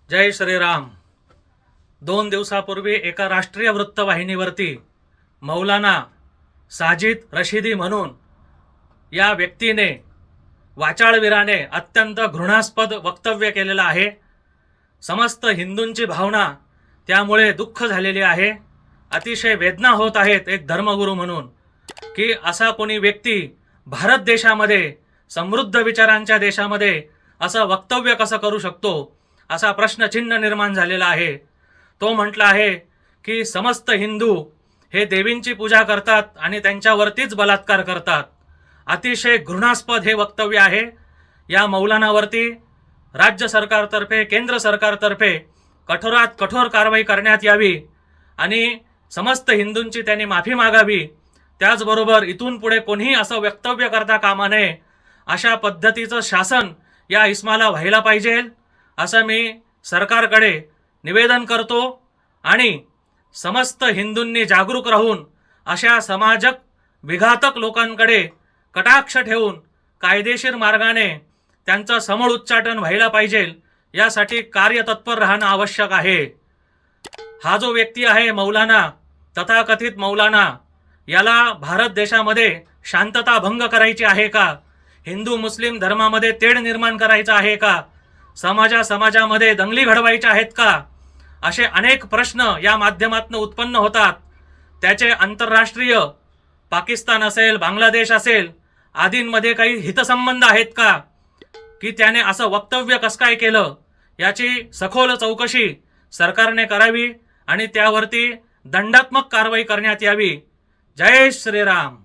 जय श्रीराम। 2 दिवसापूर्वी एका राष्ट्रीय वृत्तवाहिनीवरती मौलाना साजिद रशिदी म्हणून या व्यक्तीने वाचाळवीराने अत्यंत घृणास्पद वक्तव्य केलेलं आहे। समस्त हिंदूंची भावना त्यामुळे दुःख झालेली आहे। अतिशय वेदना होत आहेत एक धर्मगुरू म्हणून की असा कोणी व्यक्ती भारत देशामध्ये समृद्ध विचारांच्या देशामध्ये असं वक्तव्य कसं करू शकतो असा प्रश्नचिन्ह निर्माण झालेला आहे। तो म्हटला आहे की समस्त हिंदू हे देवींची पूजा करतात आणि त्यांच्यावरतीच बलात्कार करतात। अतिशय घृणास्पद हे वक्तव्य आहे। या मौलानावरती राज्य सरकारतर्फे केंद्र सरकारतर्फे कठोरात कठोर कारवाई करण्यात यावी आणि समस्त हिंदूंची त्यांनी माफी मागावी। त्याचबरोबर इथून पुढे कोणीही असं वक्तव्य करता कामा नये। अशा पद्धतीचं शासन या इस्माला व्हायला पाहिजे असं मी सरकारकडे निवेदन करतो आणि समस्त हिंदूंनी जागरूक राहून अशा समाजक विघातक लोकांकडे कटाक्ष ठेवून कायदेशीर मार्गाने त्यांचं समूळ उच्चाटन व्हायला पाहिजे। यासाठी कार्यतत्पर राहणं आवश्यक आहे। हा जो व्यक्ती आहे मौलाना, तथाकथित मौलाना, याला भारत देशामध्ये शांतता भंग करायची आहे का? हिंदू मुस्लिम धर्मामध्ये तेढ निर्माण करायचा आहे का? समाजामध्ये दंगली घडवायच्या आहेत का? असे अनेक प्रश्न या माध्यमातून उत्पन्न होतात। त्याचे आंतरराष्ट्रीय पाकिस्तान असेल, बांगलादेश असेल आदींमध्ये काही हितसंबंध आहेत का की त्याने असं वक्तव्य कसं काय केलं? याची सखोल चौकशी सरकारने करावी आणि त्यावरती दंडात्मक कारवाई करण्यात यावी। जय श्रीराम।